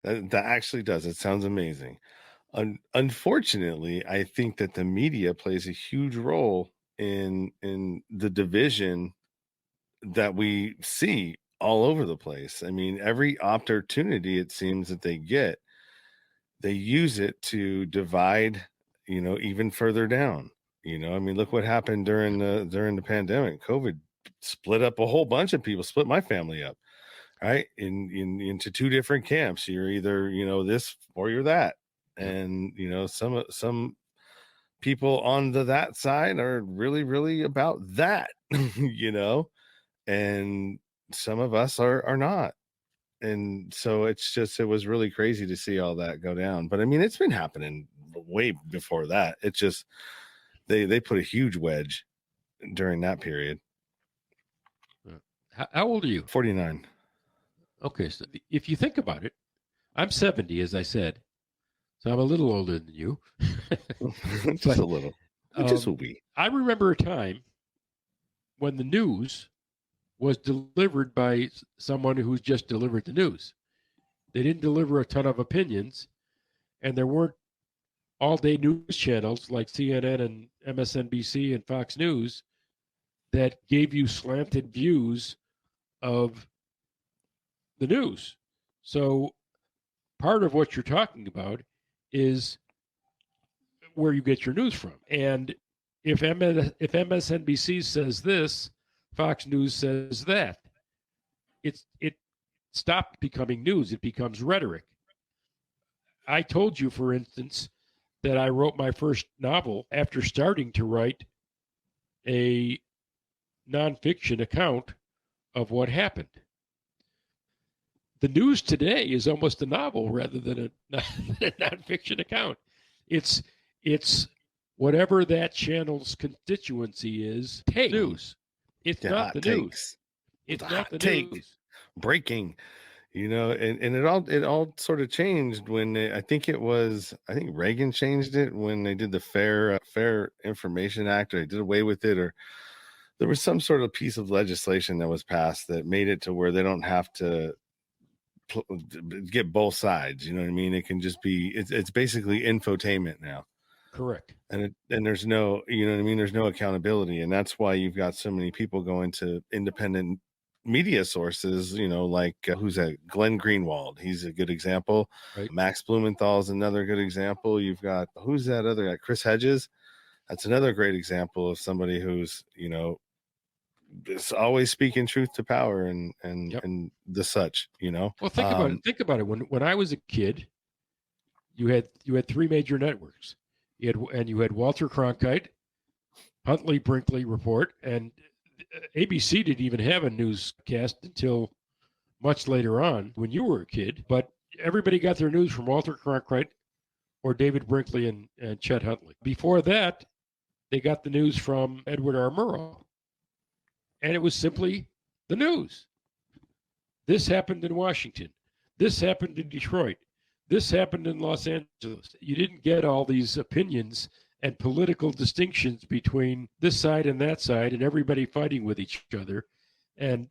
That actually does. It sounds amazing. Unfortunately, I think that the media plays a huge role in the division that we see all over the place. I mean, every opportunity it seems that they get, they use it to divide, even further down. I mean, look what happened during the pandemic. COVID split up a whole bunch of people, split my family up, right? Into two different camps. You're either, this or you're that. Yep. And some people on that side are really, really about that, and some of us are not. And so it was really crazy to see all that go down. But I mean, it's been happening way before that. It's just they put a huge wedge during that period. How old are you? 49. Okay, so if you think about it, I'm 70, as I said, so I'm a little older than you. Just But a little. Just a wee. I remember a time when the news was delivered by someone who's just delivered the news. They didn't deliver a ton of opinions, and there weren't all-day news channels like CNN and MSNBC and Fox News that gave you slanted views of the news. So part of what you're talking about is where you get your news from. And if MSNBC says this, Fox News says that, it stopped becoming news. It becomes rhetoric. I told you, for instance, that I wrote my first novel after starting to write a nonfiction account of what happened. The news today is almost a novel rather than a nonfiction account. It's whatever that channel's constituency is. News. It's not the news. It's not the news. Breaking. And it all sort of changed when I think Reagan changed it when they did the Fair Information Act, or they did away with it, or there was some sort of piece of legislation that was passed that made it to where they don't have to get both sides. You know what I mean? It can just be, it's basically infotainment now. Correct. And there's no, there's no accountability. And that's why you've got so many people going to independent media sources, like who's that? Glenn Greenwald. He's a good example. Right. Max Blumenthal is another good example. You've got, who's that other guy? Chris Hedges. That's another great example of somebody who's, is always speaking truth to power and the such, Well, think about it. Think about it. When I was a kid, you had three major networks. You had Walter Cronkite, Huntley Brinkley Report, and ABC didn't even have a newscast until much later on when you were a kid. But everybody got their news from Walter Cronkite or David Brinkley and Chet Huntley. Before that, they got the news from Edward R. Murrow. And it was simply the news. This happened in Washington. This happened in Detroit. This happened in Los Angeles. You didn't get all these opinions and political distinctions between this side and that side and everybody fighting with each other. And,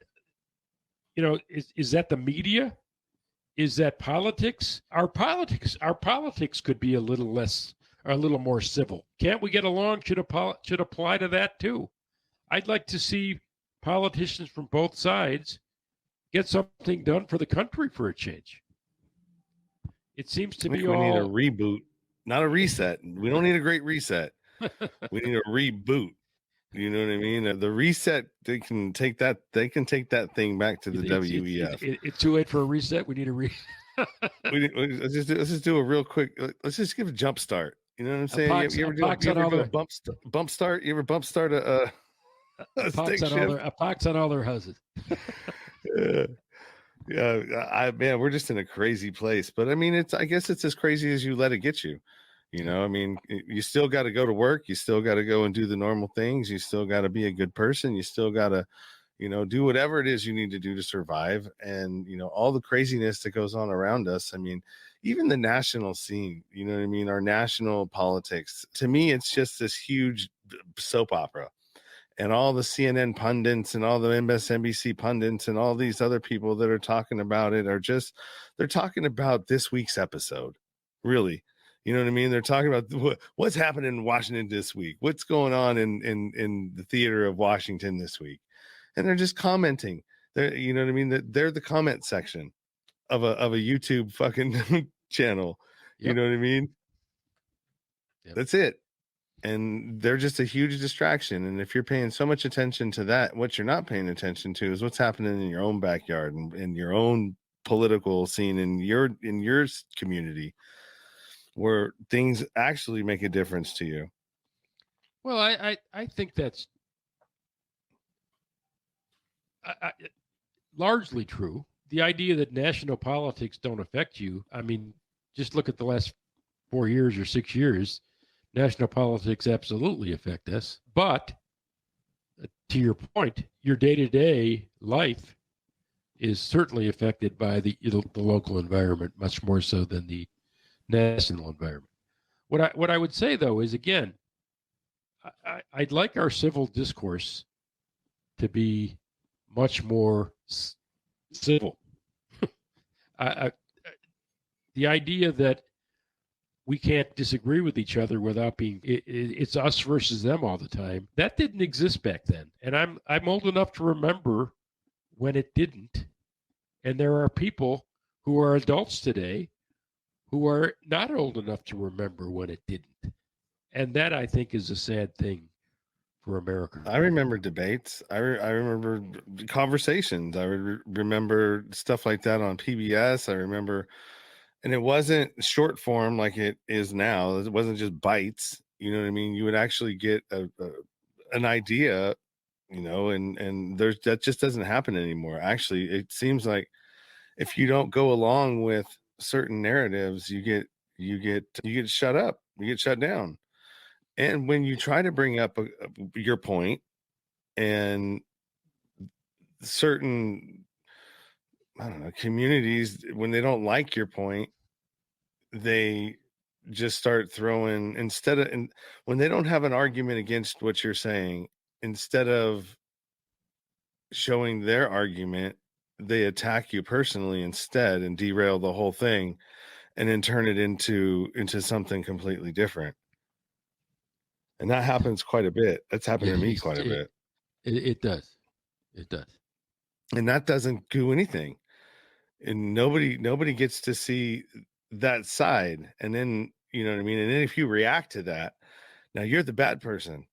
is that the media? Is that politics? Our politics could be a little less, or a little more civil. Can't we get along? Should apply to that too. I'd like to see politicians from both sides get something done for the country for a change. It seems to be we need a reboot, not a reset. We don't need a great reset. We need a reboot. You know what I mean? The reset, they can take that thing back to the WEF. It's too late for a reset. We need a let's just do a real quick. Let's just give a jump start. You know what I'm saying? You ever do a bump start? You ever bump start a pox on all their houses? Man, we're just in a crazy place. But I mean, I guess it's as crazy as you let it get you. I mean, you still got to go to work. You still got to go and do the normal things. You still got to be a good person. You still got to, do whatever it is you need to do to survive. And, all the craziness that goes on around us. I mean, even the national scene, you know what I mean? Our national politics, to me, it's just this huge soap opera. and all the CNN pundits and all the MSNBC pundits and all these other people that are talking about it are just, they're talking about this week's episode, really. You know what I mean? They're talking about what's happening in Washington this week, what's going on in the theater of Washington this week, and they're just commenting. They're, you know what I mean? They're the comment section of a YouTube fucking channel. You Yep. know what I mean? Yep. That's it. And they're just a huge distraction. And if you're paying so much attention to that, what you're not paying attention to is what's happening in your own backyard and in your own political scene in your community, where things actually make a difference to you. Well, I think that's largely true. The idea that national politics don't affect you, I mean, just look at the last 4 years or 6 years. National politics absolutely affect us. But to your point, your day-to-day life is certainly affected by the local environment much more so than the national environment. What I would say though is, again, I'd like our civil discourse to be much more civil. The idea that we can't disagree with each other without being it's us versus them all the time, that didn't exist back then, and I'm old enough to remember when it didn't. And there are people who are adults today who are not old enough to remember when it didn't, and that, I think, is a sad thing for America. I remember debates. I remember conversations. I remember stuff like that on PBS. I remember, and it wasn't short form like it is now. It wasn't just bites. You know what I mean? You would actually get an idea, you know, and there's, that just doesn't happen anymore. Actually, it seems like if you don't go along with certain narratives, you get shut up. You get shut down. And when you try to bring up your point, and certain, I don't know, communities, when they don't like your point, they just start throwing, instead of, and when they don't have an argument against what you're saying, instead of showing their argument, they attack you personally instead and derail the whole thing, and then turn it into something completely different. And that happens quite a bit. That's happened to me quite a bit. It does. It does. And that doesn't do anything. And nobody gets to see that side. And then, you know what I mean? And then if you react to that, now you're the bad person,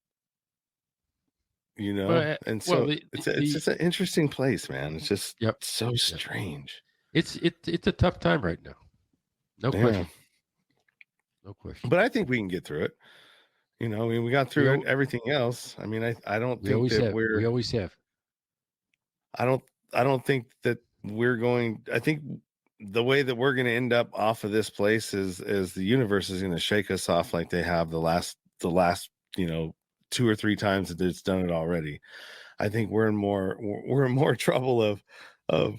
you know? And so it's just an interesting place, man. It's just so strange. It's a tough time right now. No question. No question. But I think we can get through it. You know, I mean, we got through everything else. I mean, I don't think that we always have. I don't think that we're going, I think the way that we're going to end up off of this place is the universe is going to shake us off like they have the last, you know, 2 or 3 times that it's done it already. I think we're in more trouble of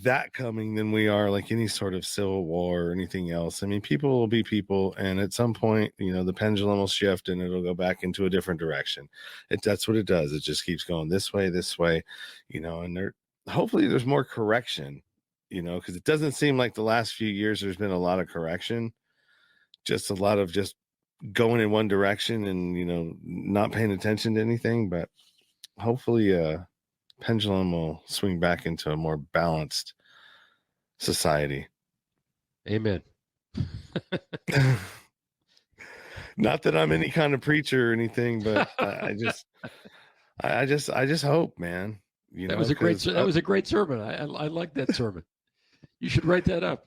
that coming than we are like any sort of civil war or anything else. I mean, people will be people, and at some point, you know, the pendulum will shift and it'll go back into a different direction. That's what it does. It just keeps going this way, you know, and hopefully there's more correction, you know, because it doesn't seem like the last few years there's been a lot of correction, just a lot of just going in one direction and, you know, not paying attention to anything. But hopefully pendulum will swing back into a more balanced society. Amen. Not that I'm any kind of preacher or anything, but I just hope, man. You know, that was a great sermon. I like that sermon. You should write that up.